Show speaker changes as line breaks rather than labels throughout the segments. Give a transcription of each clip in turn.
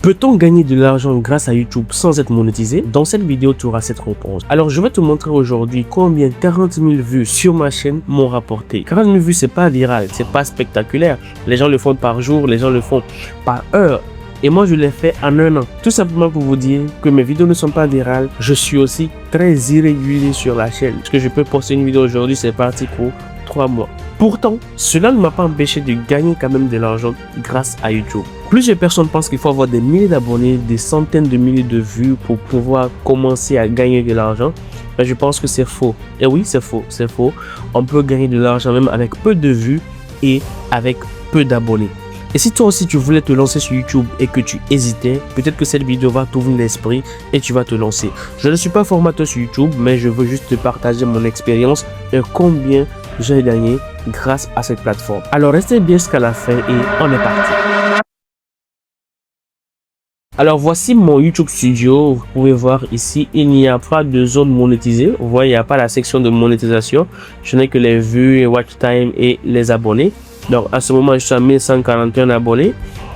Peut-on gagner de l'argent grâce à YouTube sans être monétisé? Dans cette vidéo, tu auras cette réponse. Alors, je vais te montrer aujourd'hui combien 40 000 vues sur ma chaîne m'ont rapporté. 40 000 vues, c'est pas viral, c'est pas spectaculaire. Les gens le font par jour, les gens le font par heure. Et moi, je l'ai fait en un an. Tout simplement pour vous dire que mes vidéos ne sont pas virales. Je suis aussi très irrégulier sur la chaîne. Parce que je peux poster une vidéo aujourd'hui, c'est parti pour 3 mois. Pourtant, cela ne m'a pas empêché de gagner quand même de l'argent grâce à YouTube. Plusieurs personnes pensent qu'il faut avoir des milliers d'abonnés, des centaines de milliers de vues pour pouvoir commencer à gagner de l'argent. Mais je pense que c'est faux. Et oui, c'est faux, c'est faux. On peut gagner de l'argent même avec peu de vues et avec peu d'abonnés. Et si toi aussi tu voulais te lancer sur YouTube et que tu hésitais, peut-être que cette vidéo va t'ouvrir l'esprit et tu vas te lancer. Je ne suis pas formateur sur YouTube, mais je veux juste te partager mon expérience et combien j'ai gagné grâce à cette plateforme. Alors restez bien jusqu'à la fin et on est parti. Alors voici mon YouTube Studio. Vous pouvez voir ici, il n'y a pas de zone monétisée. Vous voyez, il n'y a pas la section de monétisation. Je n'ai que les vues, watch time et les abonnés. Donc à ce moment, je suis à 1141 abonnés.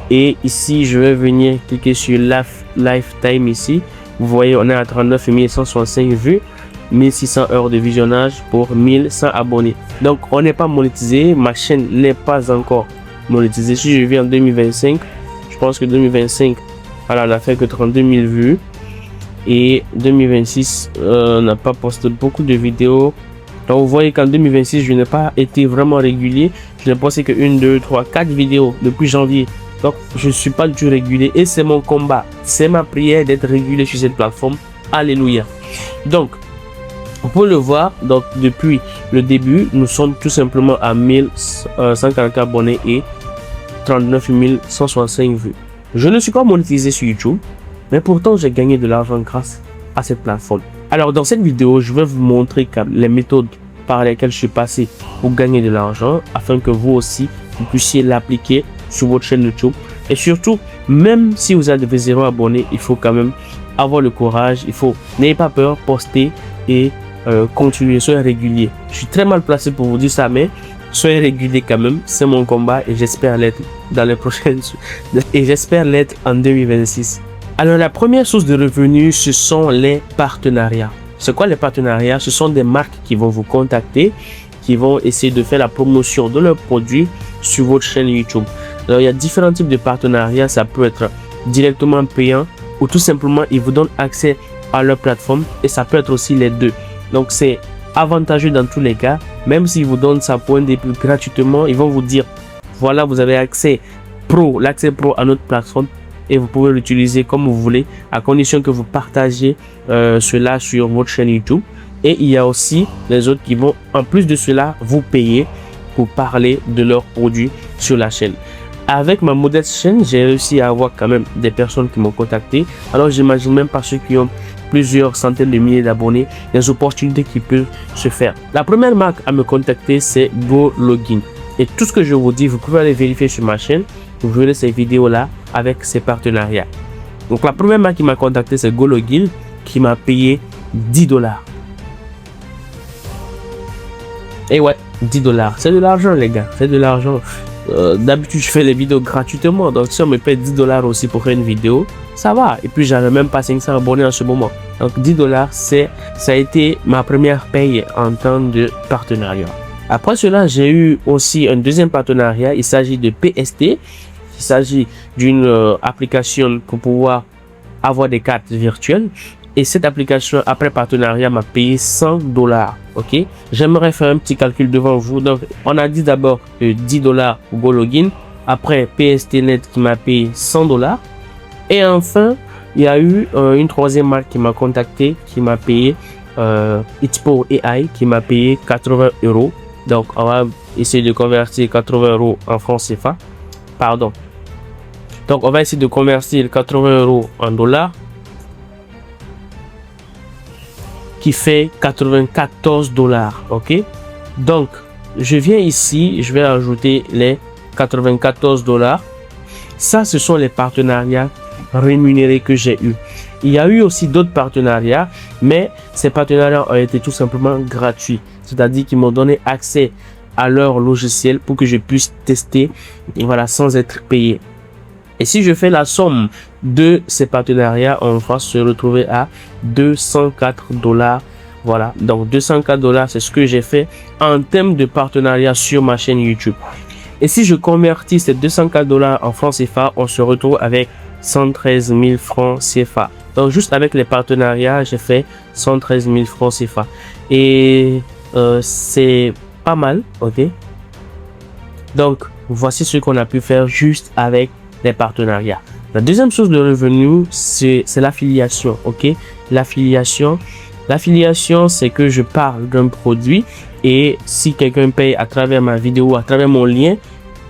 Et ici, je vais venir cliquer sur Lifetime ici. Vous voyez, on est à 39 165 vues. 1600 heures de visionnage pour 1100 abonnés. Donc on n'est pas monétisé. Ma chaîne n'est pas encore monétisée. Si je viens en 2025, je pense que 2025, voilà, on a fait que 32 000 vues. Et 2026, on n'a pas posté beaucoup de vidéos. Donc vous voyez qu'en 2026, je n'ai pas été vraiment régulier. Je n'ai posté que 1, 2, 3, 4 vidéos depuis janvier. Donc je ne suis pas du tout régulier. Et c'est mon combat. C'est ma prière d'être régulier sur cette plateforme. Alléluia. Donc, vous pouvez le voir, donc depuis le début, nous sommes tout simplement à 1140 abonnés et 39 165 vues. Je ne suis pas monétisé sur YouTube, mais pourtant j'ai gagné de l'argent grâce à cette plateforme. Alors dans cette vidéo, je vais vous montrer les méthodes par lesquelles je suis passé pour gagner de l'argent, afin que vous aussi, vous puissiez l'appliquer sur votre chaîne YouTube. Et surtout, même si vous avez 0 abonnés, il faut quand même avoir le courage, n'ayez pas peur, poster et continuer, soyez régulier. Je suis très mal placé pour vous dire ça, mais soyez régulier quand même, c'est mon combat et j'espère l'être dans les prochaines et j'espère l'être en 2026. Alors la première source de revenus, ce sont les partenariats. C'est quoi les partenariats? Ce sont des marques qui vont vous contacter, qui vont essayer de faire la promotion de leurs produits sur votre chaîne YouTube. Alors il y a différents types de partenariats, ça peut être directement payant ou tout simplement ils vous donnent accès à leur plateforme et ça peut être aussi les deux. Donc c'est avantageux dans tous les cas, même s'ils vous donnent ça pour un début gratuitement, ils vont vous dire voilà, vous avez l'accès pro à notre plateforme et vous pouvez l'utiliser comme vous voulez à condition que vous partagez cela sur votre chaîne YouTube. Et il y a aussi les autres qui vont en plus de cela vous payer pour parler de leurs produits sur la chaîne. Avec ma modeste chaîne, j'ai réussi à avoir quand même des personnes qui m'ont contacté. Alors j'imagine même pas ceux qui ont plusieurs centaines de milliers d'abonnés, des opportunités qui peuvent se faire. La première marque à me contacter, c'est GoLogin. Et tout ce que je vous dis, vous pouvez aller vérifier sur ma chaîne. Vous verrez ces vidéos-là avec ces partenariats. Donc la première marque qui m'a contacté, c'est GoLogin, qui m'a payé 10 $. Et ouais, 10 $. C'est de l'argent, les gars. C'est de l'argent. D'habitude, je fais les vidéos gratuitement. Donc, si on me paie 10 $ aussi pour faire une vidéo, ça va. Et puis, j'avais même pas 500 abonnés en ce moment. Donc, 10 $, ça a été ma première paye en temps de partenariat. Après cela, j'ai eu aussi un deuxième partenariat. Il s'agit de PST. Il s'agit d'une application pour pouvoir avoir des cartes virtuelles. Et cette application, après partenariat, m'a payé 100 $. Ok, j'aimerais faire un petit calcul devant vous. Donc, on a dit d'abord 10 $ pour GoLogin. Après, PSTNet qui m'a payé 100 $. Et enfin, il y a eu une troisième marque qui m'a contacté, qui m'a payé Itspo AI, qui m'a payé 80 €. Donc, on va essayer de convertir 80 € en francs CFA. Pardon. Donc, on va essayer de convertir 80 € en dollars, qui fait 94 $. Ok, donc je viens ici, je vais ajouter les 94 $. Ça, ce sont les partenariats rémunérés que j'ai eu. Il y a eu aussi d'autres partenariats, mais ces partenariats ont été tout simplement gratuits, c'est-à-dire qu'ils m'ont donné accès à leur logiciel pour que je puisse tester, et voilà, sans être payé. Et si je fais la somme de ces partenariats, on va se retrouver à 204 $. Voilà, donc 204 $, c'est ce que j'ai fait en termes de partenariat sur ma chaîne YouTube. Et si je convertis ces 204 $ en francs CFA, on se retrouve avec 113 000 francs CFA. Donc juste avec les partenariats, j'ai fait 113 000 francs CFA. Et c'est pas mal, ok? Donc voici ce qu'on a pu faire juste avec les partenariats. La deuxième source de revenus, c'est l'affiliation, ok? L'affiliation, c'est que je parle d'un produit et si quelqu'un paye à travers ma vidéo, à travers mon lien,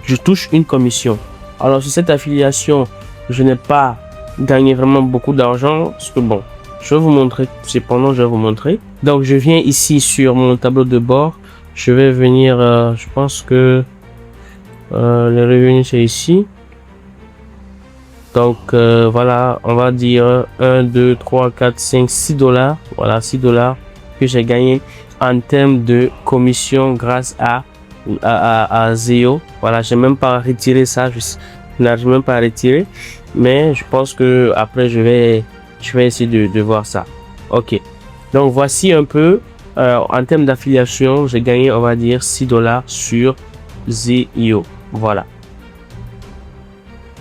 je touche une commission. Alors sur cette affiliation, je n'ai pas gagné vraiment beaucoup d'argent, parce que bon, je vais vous montrer, cependant je vais vous montrer. Donc je viens ici sur mon tableau de bord, je vais venir, je pense que les revenus c'est ici. Donc voilà, on va dire 1, 2, 3, 4, 5, 6 $. Voilà, 6 $ que j'ai gagné en termes de commission grâce à Zeo. Voilà, j'ai même pas retiré ça, je n'arrive même pas à retirer, mais je pense que après je vais essayer de voir ça. Ok, donc voici un peu en termes d'affiliation, j'ai gagné, on va dire 6 $ sur Zeo. Voilà.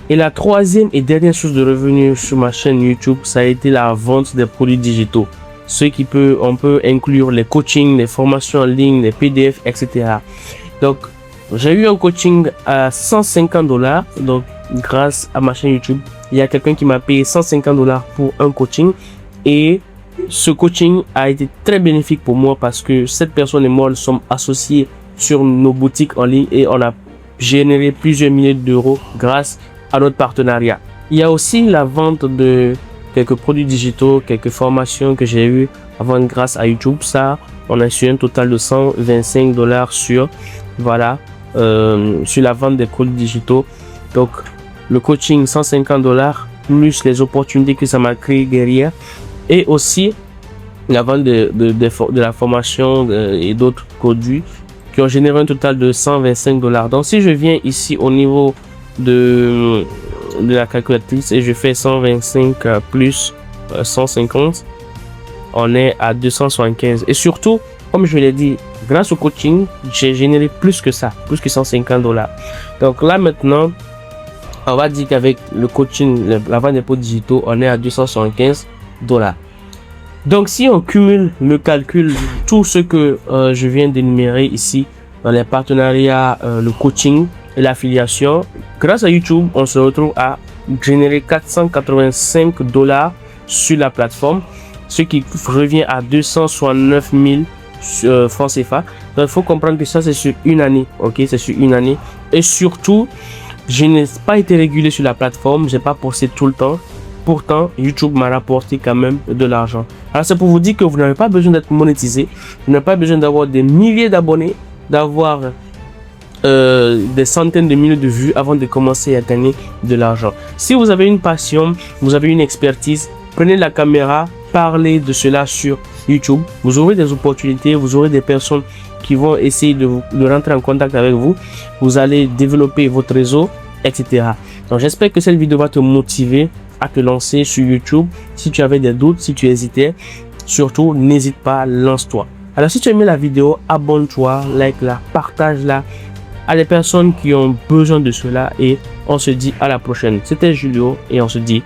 Et la troisième et dernière source de revenus sur ma chaîne YouTube, ça a été la vente des produits digitaux. On peut inclure les coachings, les formations en ligne, les PDF, etc. Donc, j'ai eu un coaching à 150 $. Donc, grâce à ma chaîne YouTube, il y a quelqu'un qui m'a payé 150 $ pour un coaching. Et ce coaching a été très bénéfique pour moi parce que cette personne et moi nous sommes associés sur nos boutiques en ligne et on a généré plusieurs milliers d'euros grâce à notre partenariat. Il y a aussi la vente de quelques produits digitaux, quelques formations que j'ai eues avant grâce à YouTube. Ça, on a su un total de 125 $ sur, voilà, sur la vente des produits digitaux. Donc, le coaching 150 $ plus les opportunités que ça m'a créé derrière et aussi la vente de la formation et d'autres produits qui ont généré un total de 125 $. Donc, si je viens ici au niveau de la calculatrice et je fais 125 plus 150, on est à 275. Et surtout, comme je l'ai dit, grâce au coaching, j'ai généré plus que ça, plus que 150 $. Donc là maintenant, on va dire qu'avec le coaching, la vente des produits digitaux, on est à 275 $. Donc si on cumule le calcul, tout ce que je viens d'énumérer ici, dans les partenariats, le coaching et l'affiliation, grâce à YouTube, on se retrouve à générer 485 $ sur la plateforme, ce qui revient à 269 000 francs CFA. Donc il faut comprendre que ça c'est sur une année, ok, c'est sur une année. Et surtout, je n'ai pas été régulé sur la plateforme, j'ai pas posté tout le temps. Pourtant, YouTube m'a rapporté quand même de l'argent. Alors c'est pour vous dire que vous n'avez pas besoin d'être monétisé, vous n'avez pas besoin d'avoir des milliers d'abonnés, d'avoir des centaines de milliers de vues avant de commencer à gagner de l'argent. Si vous avez une passion, vous avez une expertise, prenez la caméra, parlez de cela sur YouTube. Vous aurez des opportunités, vous aurez des personnes qui vont essayer de rentrer en contact avec vous. Vous allez développer votre réseau, etc. Donc j'espère que cette vidéo va te motiver à te lancer sur YouTube. Si tu avais des doutes, si tu hésitais, surtout n'hésite pas, lance-toi. Alors si tu as aimé la vidéo, abonne-toi, like-la, partage-la à des personnes qui ont besoin de cela et on se dit à la prochaine. C'était Julio et on se dit